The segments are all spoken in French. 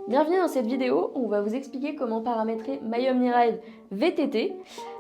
Bienvenue dans cette vidéo où on va vous expliquer comment paramétrer MyOmniRide VTT.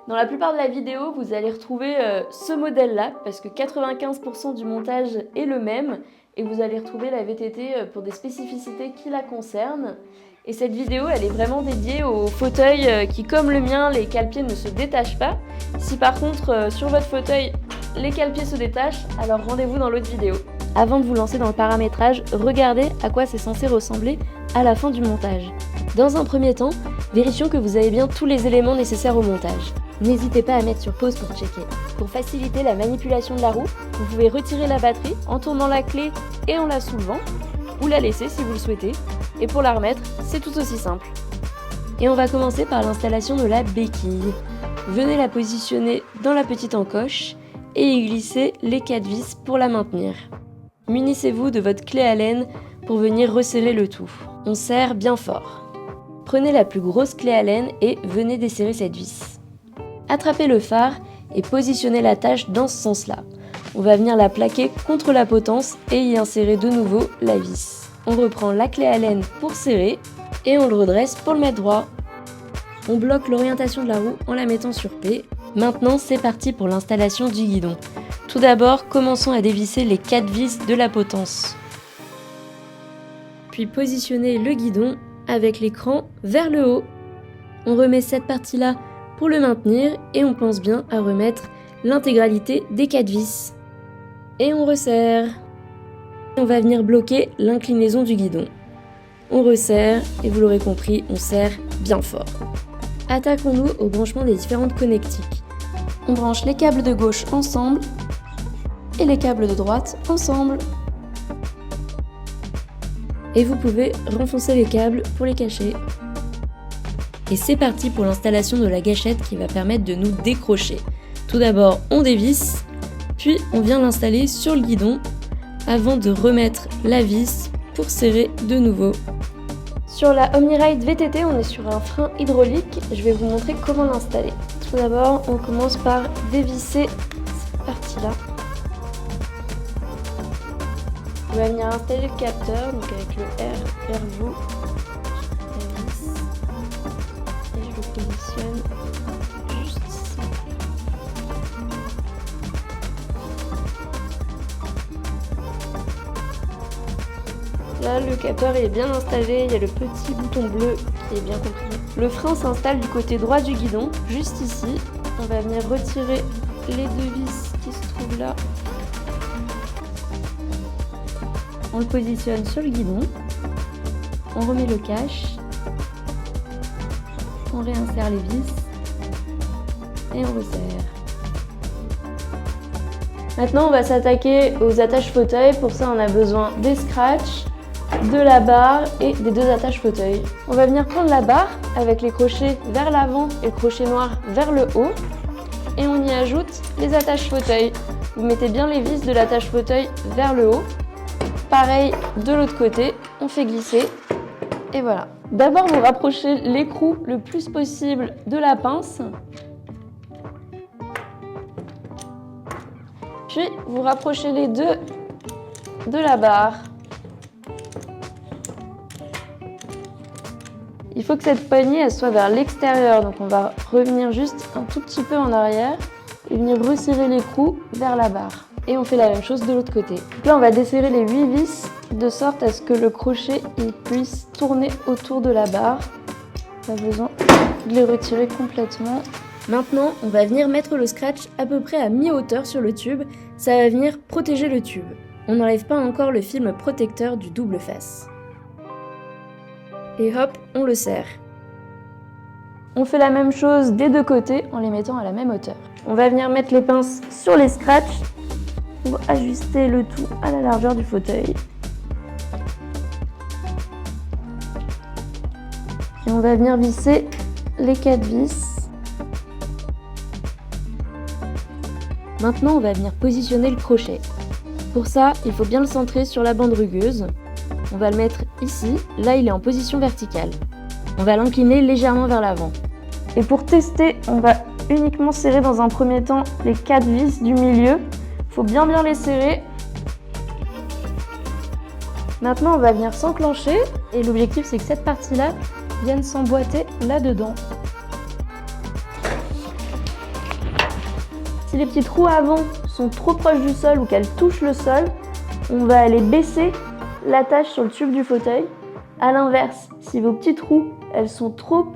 Dans la plupart de la vidéo, vous allez retrouver ce modèle-là parce que 95% du montage est le même et vous allez retrouver la VTT pour des spécificités qui la concernent. Et cette vidéo, elle est vraiment dédiée aux fauteuils qui, comme le mien, les cale-pieds ne se détachent pas. Si par contre, sur votre fauteuil, les cale-pieds se détachent, alors rendez-vous dans l'autre vidéo. Avant de vous lancer dans le paramétrage, regardez à quoi c'est censé ressembler à la fin du montage. Dans un premier temps, vérifions que vous avez bien tous les éléments nécessaires au montage. N'hésitez pas à mettre sur pause pour checker. Pour faciliter la manipulation de la roue, vous pouvez retirer la batterie en tournant la clé et en la soulevant, ou la laisser si vous le souhaitez. Et pour la remettre, c'est tout aussi simple. Et on va commencer par l'installation de la béquille. Venez la positionner dans la petite encoche et y glisser les 4 vis pour la maintenir. Munissez-vous de votre clé Allen pour venir resserrer le tout. On serre bien fort. Prenez la plus grosse clé Allen et venez desserrer cette vis. Attrapez le phare et positionnez l'attache dans ce sens-là. On va venir la plaquer contre la potence et y insérer de nouveau la vis. On reprend la clé Allen pour serrer et on le redresse pour le mettre droit. On bloque l'orientation de la roue en la mettant sur P. Maintenant, c'est parti pour l'installation du guidon. Tout d'abord, commençons à dévisser les 4 vis de la potence. Puis positionnez le guidon avec l'écran vers le haut. On remet cette partie-là pour le maintenir et on pense bien à remettre l'intégralité des 4 vis. Et on resserre. On va venir bloquer l'inclinaison du guidon. On resserre et vous l'aurez compris, on serre bien fort. Attaquons-nous au branchement des différentes connectiques. On branche les câbles de gauche ensemble et les câbles de droite ensemble. Et vous pouvez renfoncer les câbles pour les cacher. Et c'est parti pour l'installation de la gâchette qui va permettre de nous décrocher. Tout d'abord, on dévisse, puis on vient l'installer sur le guidon avant de remettre la vis pour serrer de nouveau. Sur la OmniRide VTT, on est sur un frein hydraulique. Je vais vous montrer comment l'installer. Tout d'abord, on commence par dévisser cette partie-là. On va venir installer le capteur, donc avec le R vers vous. La vis. Et je le positionne juste ici. Là, le capteur est bien installé, il y a le petit bouton bleu qui est bien compris. Le frein s'installe du côté droit du guidon, juste ici. On va venir retirer les 2 vis qui se trouvent là. On le positionne sur le guidon. On remet le cache. On réinsère les vis. Et on resserre. Maintenant, on va s'attaquer aux attaches fauteuil. Pour ça, on a besoin des scratchs, de la barre et des 2 attaches fauteuil. On va venir prendre la barre avec les crochets vers l'avant et le crochet noir vers le haut et on y ajoute les attaches fauteuil. Vous mettez bien les vis de l'attache fauteuil vers le haut. Pareil de l'autre côté, on fait glisser et voilà. D'abord, vous rapprochez l'écrou le plus possible de la pince. Puis, vous rapprochez les 2 de la barre. Il faut que cette poignée elle soit vers l'extérieur, donc on va revenir juste un tout petit peu en arrière et venir resserrer l'écrou vers la barre. Et on fait la même chose de l'autre côté. Donc là, on va desserrer les 8 vis de sorte à ce que le crochet il puisse tourner autour de la barre. Pas besoin de les retirer complètement. Maintenant, on va venir mettre le scratch à peu près à mi-hauteur sur le tube. Ça va venir protéger le tube. On n'enlève pas encore le film protecteur du double face. Et hop, on le serre. On fait la même chose des 2 côtés en les mettant à la même hauteur. On va venir mettre les pinces sur les scratchs pour ajuster le tout à la largeur du fauteuil. Et on va venir visser les 4 vis. Maintenant, on va venir positionner le crochet. Pour ça, il faut bien le centrer sur la bande rugueuse. On va le mettre ici, là il est en position verticale. On va l'incliner légèrement vers l'avant. Et pour tester, on va uniquement serrer dans un premier temps les 4 vis du milieu. Il faut bien les serrer. Maintenant, on va venir s'enclencher Et l'objectif, c'est que cette partie-là vienne s'emboîter là-dedans. Si les petits trous avant sont trop proches du sol ou qu'elles touchent le sol, on va aller baisser l'attache sur le tube du fauteuil. A l'inverse, si vos petits trous, elles sont trop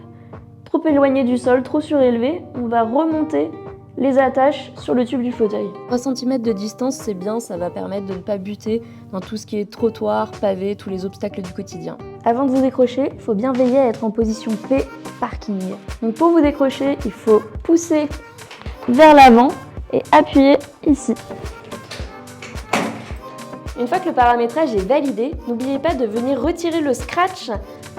éloignées du sol, trop surélevées, on va remonter les attaches sur le tube du fauteuil. 3 cm de distance, c'est bien, ça va permettre de ne pas buter dans tout ce qui est trottoir, pavé, tous les obstacles du quotidien. Avant de vous décrocher, il faut bien veiller à être en position P, parking. Donc pour vous décrocher, il faut pousser vers l'avant et appuyer ici. Une fois que le paramétrage est validé, n'oubliez pas de venir retirer le scratch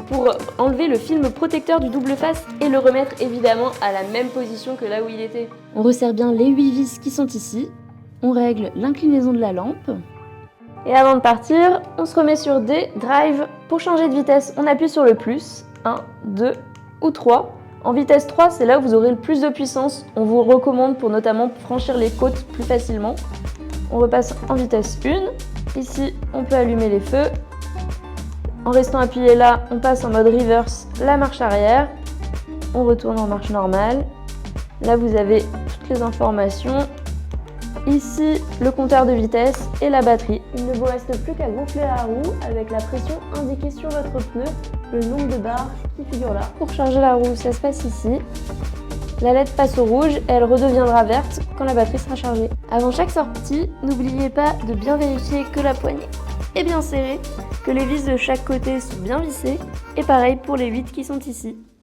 pour enlever le film protecteur du double face et le remettre évidemment à la même position que là où il était. On resserre bien les 8 vis qui sont ici, on règle l'inclinaison de la lampe. Et avant de partir, on se remet sur D, drive. Pour changer de vitesse, on appuie sur le plus, 1, 2 ou 3. En vitesse 3, c'est là où vous aurez le plus de puissance. On vous recommande pour notamment franchir les côtes plus facilement. On repasse en vitesse 1. Ici, on peut allumer les feux. En restant appuyé là, on passe en mode reverse la marche arrière. On retourne en marche normale. Là, vous avez toutes les informations. Ici, le compteur de vitesse et la batterie. Il ne vous reste plus qu'à gonfler la roue avec la pression indiquée sur votre pneu, le nombre de barres qui figure là. Pour charger la roue, ça se passe ici. La LED passe au rouge et elle redeviendra verte quand la batterie sera chargée. Avant chaque sortie, n'oubliez pas de bien vérifier que la poignée est bien serrée, que les vis de chaque côté sont bien vissées, et pareil pour les 8 qui sont ici.